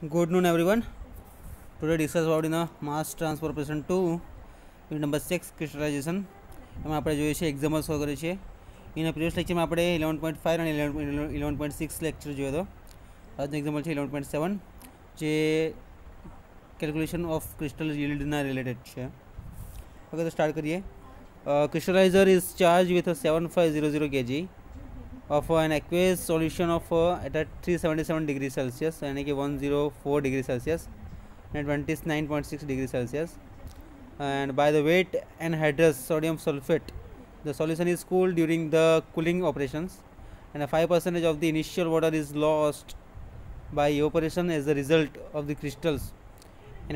Good noon, everyone. Today discuss about mass transfer operation 2 unit number 6 crystallization. એમાં આપણે જોઈએ છે એક્ઝામ્પલ સોલ્વ કરીએ છીએ. એના પ્રીવિયસ લેક્ચરમાં આપણે 11.5 અને 11.6 લેક્ચર જોયો હતો. આજનું એક્ઝામ્પલ છે 11.7 જે કેલ્ક્યુલેશન ઓફ ક્રિસ્ટલ yieldના રિલેટેડ છે. ઓકે, તો સ્ટાર્ટ કરીએ. Crystallizer is charged with a 7500 kg of an aqueous solution of at 377 degrees Celsius यानी कि 104 degree Celsius and 29.6 degree Celsius, and by the weight anhydrous sodium sulfate the solution is cooled during the cooling operations, and 5% of the initial water is lost by evaporation as a result of the crystals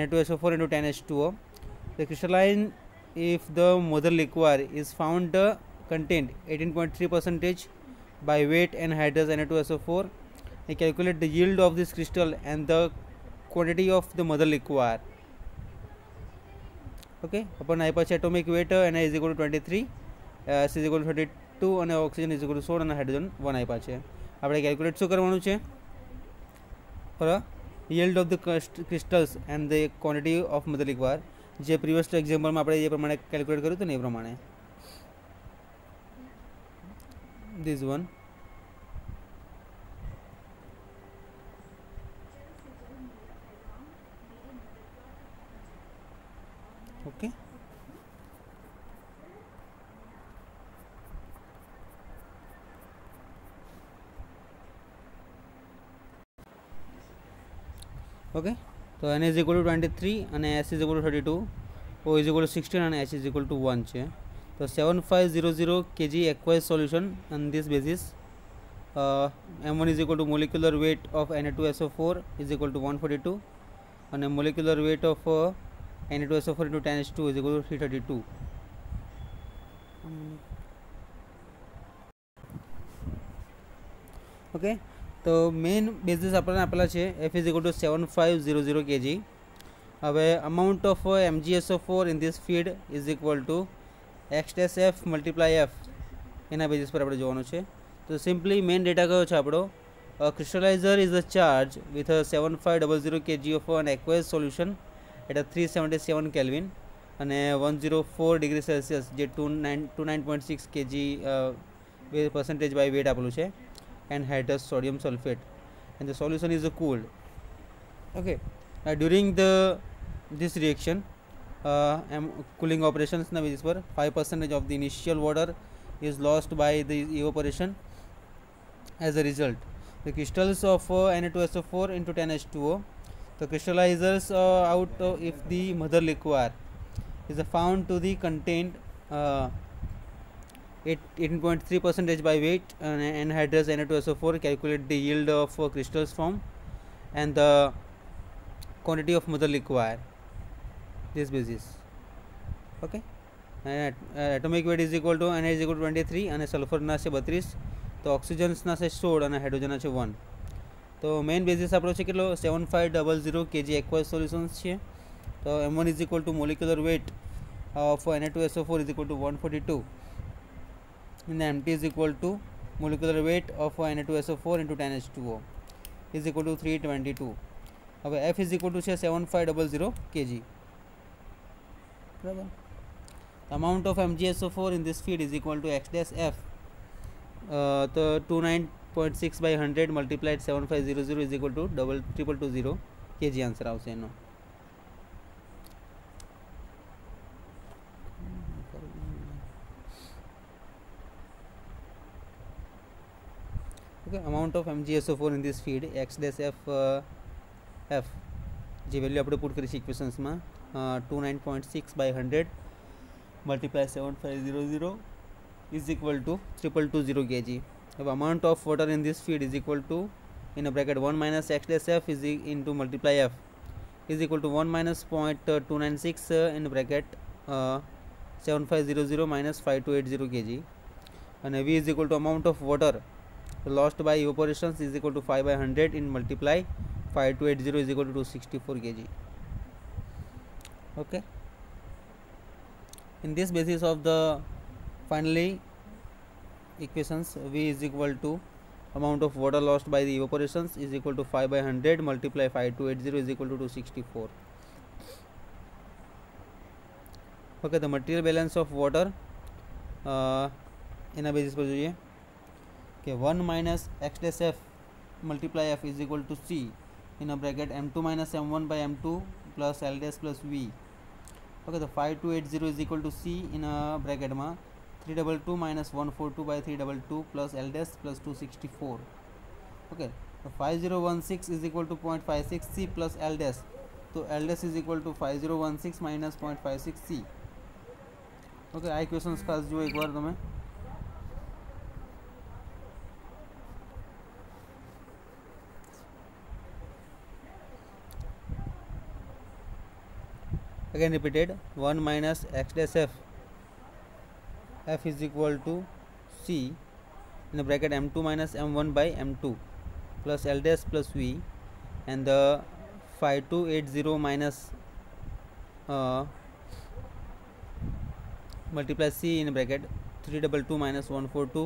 Na2SO4 into 10H2O. The crystalline, if the mother liquor is found contained 18.3% by weight anhydrous Na2SO4, they calculate the yield of this crystal and the quantity of the mother liquor. Okay, upon atomic weight Na is equal to 23, S is equal to 32 and oxygen is equal to 16 and hydrogen 1 આપ્યા છે. આપણે calculate શું કરવાનું છે? for yield of the crystals and the quantity of mother liquor, જે previous એક્ઝામ્પલમાં આપણે જે પ્રમાણે કેલ્ક્યુલેટ કર્યું હતું ને એ પ્રમાણે. This one. Okay. Okay. So N is equal to 23 and S is equal to 32, O is equal to 16 and H is equal to 1 છે. So 7500 kg aqueous solution on this basis, M1 is equal to molecular weight of Na2SO4 is equal to 142 and molecular weight of Na2SO4 into 10H2 is equal to 332. Okay, તો main basis આપણને આપેલા છે F is equal to 7500 kg. હવે amount of MgSO4 in this feed is equal to X-F multiply F, એના basis પર આપણે જોવાનું છે. તો સિમ્પલી મેઇન ડેટા કયો છે આપણો? Crystallizer is a charge with 7500 kg of an aqueous solution at 377 Kelvin અને 104 ડિગ્રી સેલ્સિયસ જે 29.6 kg percentage by weight આપેલું છે, and hydrous sodium sulfate, and the solution is cooled. Okay, during this reaction cooling operations na basis par 5% of the initial water is lost by the evaporation. As a result, the crystals of Na2SO4 into 10H2O, the crystallizers out if the mother liquor is found to the contained 18.3% by weight and anhydrous Na2SO4, calculate the yield of crystals form and the quantity of mother liquor. This basis. Okay, and atomic weight is equal to Na is equal to 23 અને sulphur ના છે 32, તો ઓક્સિજન્સ ના છે 16 અને hydrogen ના છે 1. તો મેઇન બેઝિસ આપણો છે કેટલો? 7500 kg aqueous solutions છે. તો M1 is equal to molecular weight of Na2SO4 is equal to 142 and MT is equal to molecular weight of Na2SO4 into 10H2O is equal to 322. હવે F is equal to છે 7500 kg. બરાબર. Amount of MgSO4 in this feed is equal to X-F, તો 29.6 by 100 multiplied 7500 is equal to 2220 kg answer આવશે એનો. Okay, amount of MgSO4 in this feed X-F F જે value આપણે put કરી છે ઇક્વેશન્સમાં 29.6 by 100 multiply 7500 is equal to 2220 kg. The amount of water in this feed is equal to, in a bracket, 1 minus X-F is into multiply F is equal to 1 minus 0.296 in bracket 7500 minus 5280 kg, and V is equal to amount of water lost by evaporations is equal to 5 by 100 in multiply 5280 is equal to 264 kg. Okay, in this basis of the finally equations, V is equal to amount of water lost by the evaporations is equal to 5 by 100 multiply 5280 is equal to 264. Okay, the material balance of water એના basis પર જોઈએ કે 1 minus x dash f multiply f is equal to c in a bracket m2 minus m1 by m2 plus l dash plus v. Okay, the 5280 is equal to c in a bracket માં 322 minus 142 by 322 plus l dash plus 264. Okay, the 5016 is equal to 0.56 c plus l dash, so l dash is equal to 5016 minus 0.56 c. Okay, આ equations ખાસ જુઓ એકવાર તમે. Again repeated, 1 minus x dash f is equal to c in the bracket m2 minus m1 by m2 plus l dash plus v, and the 5280 minus multiply c in bracket 322 minus 142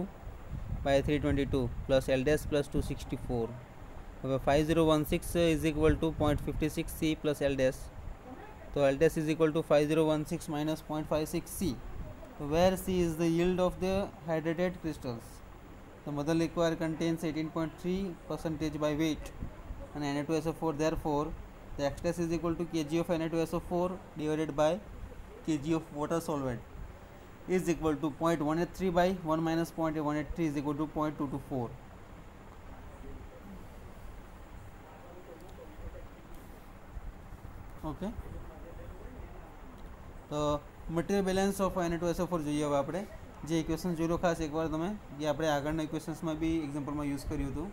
by 322 plus l dash plus 264. 5016 is equal to 0.56 c plus l dash, so l dash is equal to 5016 minus 0.56 c, where c is the yield of the hydrated crystals. The mother liquor contains 18.3% by weight and Na2SO4, therefore the x dash is equal to kg of Na2SO4 divided by kg of water solvent is equal to 0.183 by 1 minus 0.183 is equal to 0.224. Okay, તો material balance of Na2SO4 જોઈએ હવે આપણે. જે equation જોઈ લો ખાસ એકવાર તમે, જે આપણે આગળના ઇક્વેશન્સમાં બી એક્ઝામ્પલમાં યુઝ કર્યું હતું.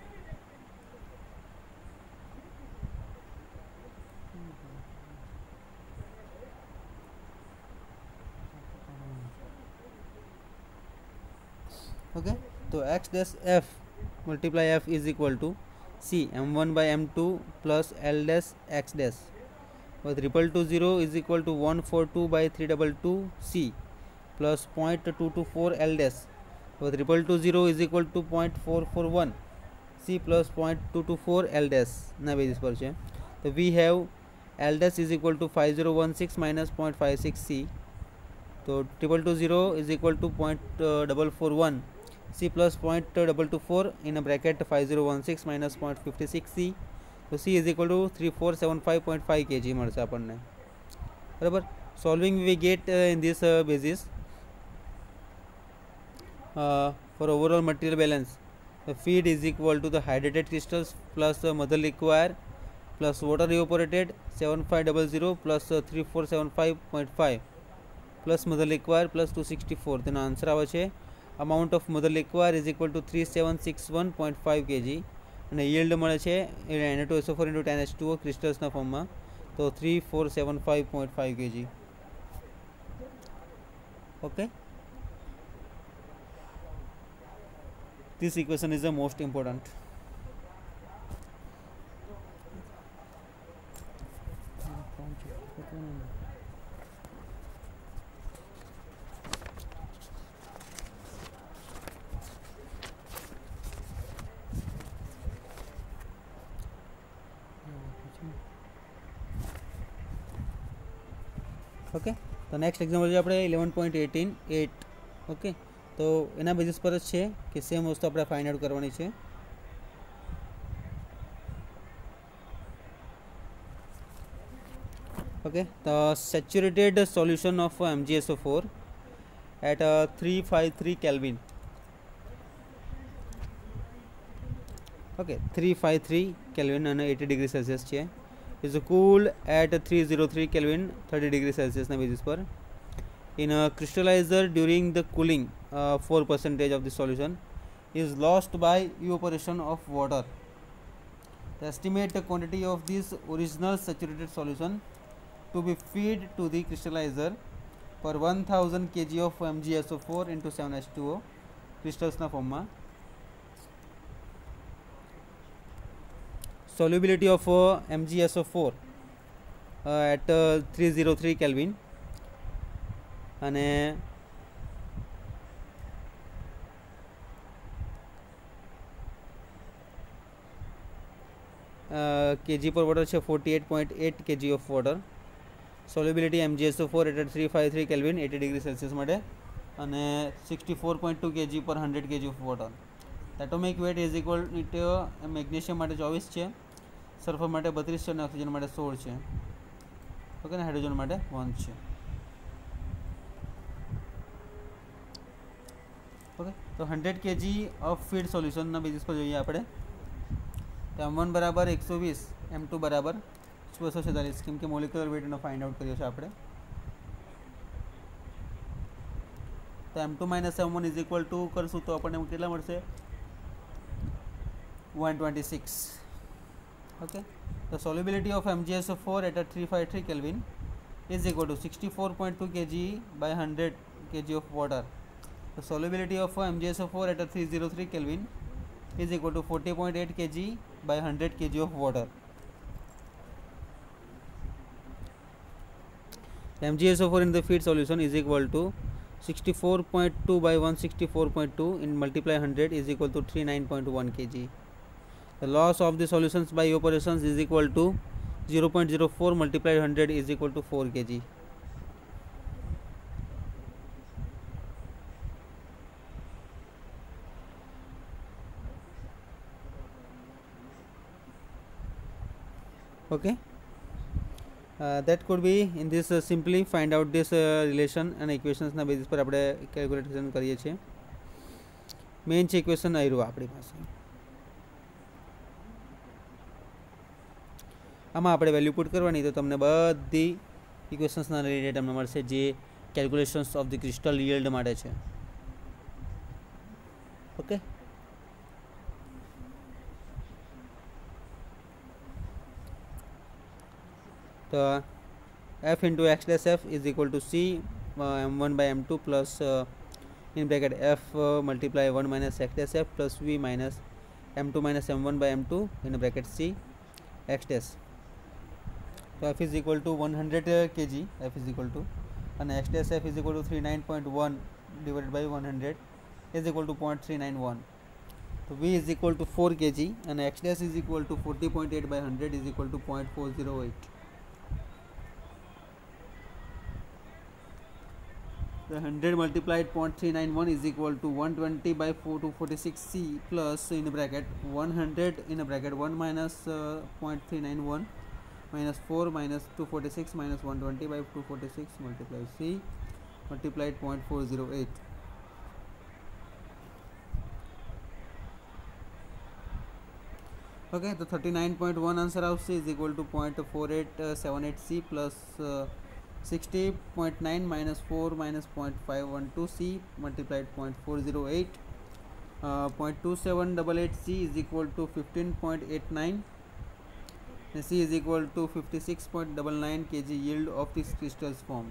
Okay, so x dash f multiply f is equal to c m1 by m2 plus l dash x dash, with 220 is equal to 142 by 322 c plus 0.224 l dash, with 220 is equal to 0.441 c plus 0.224 l dash ના basis પર છે. તો we have l dash is equal to 5016 minus 0.56 c, તો 220 is equal to 0.441 c plus 0.224 in a bracket 5016 minus 0.56 c, so c is equal to 3475.5 kg મળશે આપણને. બરાબર, solving we get in this basis for overall material balance, the feed is equal to the hydrated crystals plus mother liquor plus water evaporated 7500 plus 3475.5 plus mother liquor plus 264. તેનો answer આવે છે amount of mother liquor is equal to 3761.5 kg અને yield મળે છે Na2SO4 into 10H2O ક્રિસ્ટલ્સના ફોર્મમાં, તો 3475.5 kg. Okay, this equation is the most important. Okay, તો next example છે આપણે 11.18.8. ઓકે, તો એના બેઝિસ પર જ છે કે સેમ વસ્તુ આપણે ફાઇન્ડ આઉટ કરવાની છે. ઓકે, તો saturated solution of MgSO4 at 353 Kelvin. Okay, 353 Kelvin અને 80 degree Celsius છે, is cooled at 303 Kelvin 30 degree Celsius na basis par. In a crystallizer during the cooling 4% of the solution is lost by evaporation of water. The estimated quantity of this original saturated solution to be fed to the crystallizer per 1000 kg of MgSO4 into 7H2O crystals na form ma. Solubility of MgSO4 at 303 Kelvin અને kg પર water છે 48.8 kg of water. Solubility MgSO4 at 353 kelvin 80 degree Celsius માટે અને 64.2 kg પર 100 kg of water. Atomic weight is equal to magnesium માટે 24 છે, sulphur માટે 32 છે અને ઓક્સિજન માટે 16 છે. ઓકે ને હાઇડ્રોજન માટે 1 છે. ઓકે, તો 100 kg ઓફ ફીડ સોલ્યુશનના બેઝિસ પર જોઈએ આપણે. તો M1 બરાબર 120, M2 બરાબર 246, કેમ કે મોલિક્યુલર વેટનો ફાઇન્ડ આઉટ કર્યો છે આપણે. તો M2 minus M1 is equal two કરશું તો આપણને કેટલા મળશે? 126. Okay, the solubility of MgSO4 at 353 Kelvin is equal to 64.2 kg by 100 kg of water. The solubility of MgSO4 at 303 Kelvin is equal to 40.8 kg by 100 kg of water. MgSO4 in the feed solution is equal to 64.2 by 164.2 in multiply 100 is equal to 39.1 kg. The loss of the solutions by evaporations is equal to 0.04 multiplied 100 is equal to 4 kg. Okay, that could be in this simply find out this relation and equations ના basis પર આપણે calculation કરીએ છીએ. Main છે equation આવ્યું આપણી પાસે. આમાં આપણે વેલ્યુ પુટ કરવાની તો તમને બધી ઇક્વેશન્સના રિલેટેડ તમને મળશે જે calculations of the crystal yield માટે છે. ઓકે, તો f into x dash f is equal to c m1 by m2 plus in bracket f multiply 1 minus x dash f plus v minus m2 minus m1 by m2 in bracket c x dash. So f is equal to 100 kg, f is equal to, and x dash f is equal to 39.1 divided by 100 is equal to 0.391. So v is equal to 4 kg and x dash is equal to 40.8 by 100 is equal to 0.408. The 100 multiplied 0.391 is equal to 120 by 246 c plus in bracket 100 in a bracket 1 minus 0.391 minus 4 minus 246 minus 120 by 246 multiply c multiplied 0.408. Okay, the 39.1 answer out is equal to 0.4878 c plus 60.9 minus 4 minus 0.512 c multiplied 0.408. 0.2788 c is equal to 15.89. C is equal to 56.99 kg yield of this crystals form.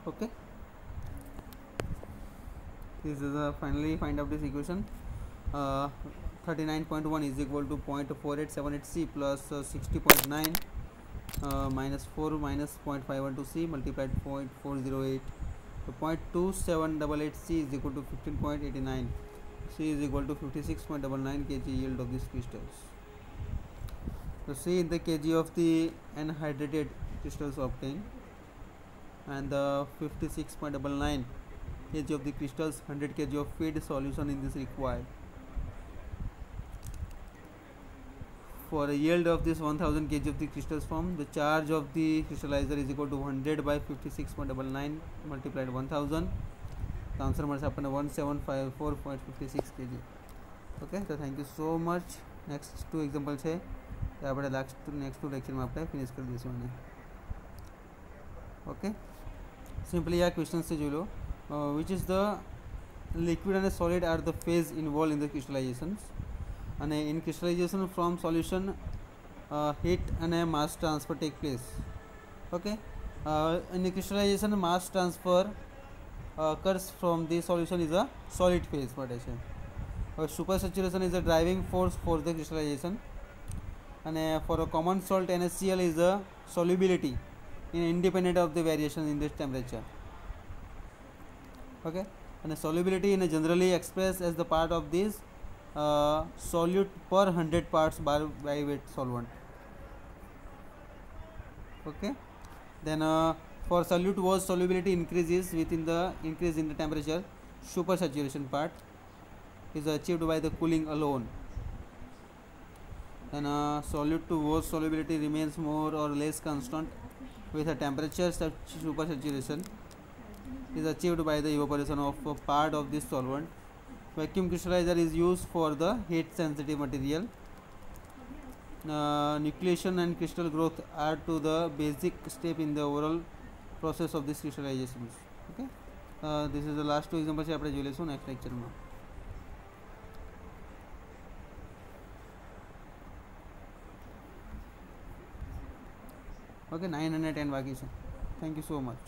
Okay, this is finally find out this equation. 39.1 is equal to 0.4878 c plus 60.9 minus 4 minus 0.512 c multiplied 0.408. So 0.2788 c is equal to 15.89. C is equal to 56.99 kg yield of these crystals. So C in the kg of the anhydrated crystals obtained, and the 56.99 kg of the crystals, 100 kg of feed solution in this required. For a yield of this 1000 kg of the crystals form, the charge of the crystallizer is equal to 100 by 56.99 multiplied 1000. The answer મળશે આપણને 1754.56 kg. Okay, so thank you so much. Next two example છે તે આપણે next two lecture માં આપણે finish કરી દઈશું આને. Okay, simply આ question से જોઈ લો. Which is the liquid and solid are the phase involved in the crystallizations, and in crystallization from solution heat and mass transfer take place. Okay, in the crystallization mass transfer occurs from the solution is a solid phase માટે છે. Super saturation is a driving force for the crystallisation and for a common salt NaCl is the solubility in independent of the variation in this temperature. Okay, and the solubility in generally expressed as the part of this solute per 100 parts by weight solvent. Okay, then for solute was solubility increases within the increase in the temperature, super saturation part is achieved by the cooling alone. Then solute to wasp solubility remains more or less constant with a temperature supersaturation is achieved by the evaporation of a part of this solvent. Vacuum crystallizer is used for the heat sensitive material. Nucleation and crystal growth are to the basic step in the overall process of this crystallization. Okay, this is the last two examples આપણે જોઈ લઈશું next લેક્ચરમાં. Okay, 9 and 10 બાકી છે. Thank you so much.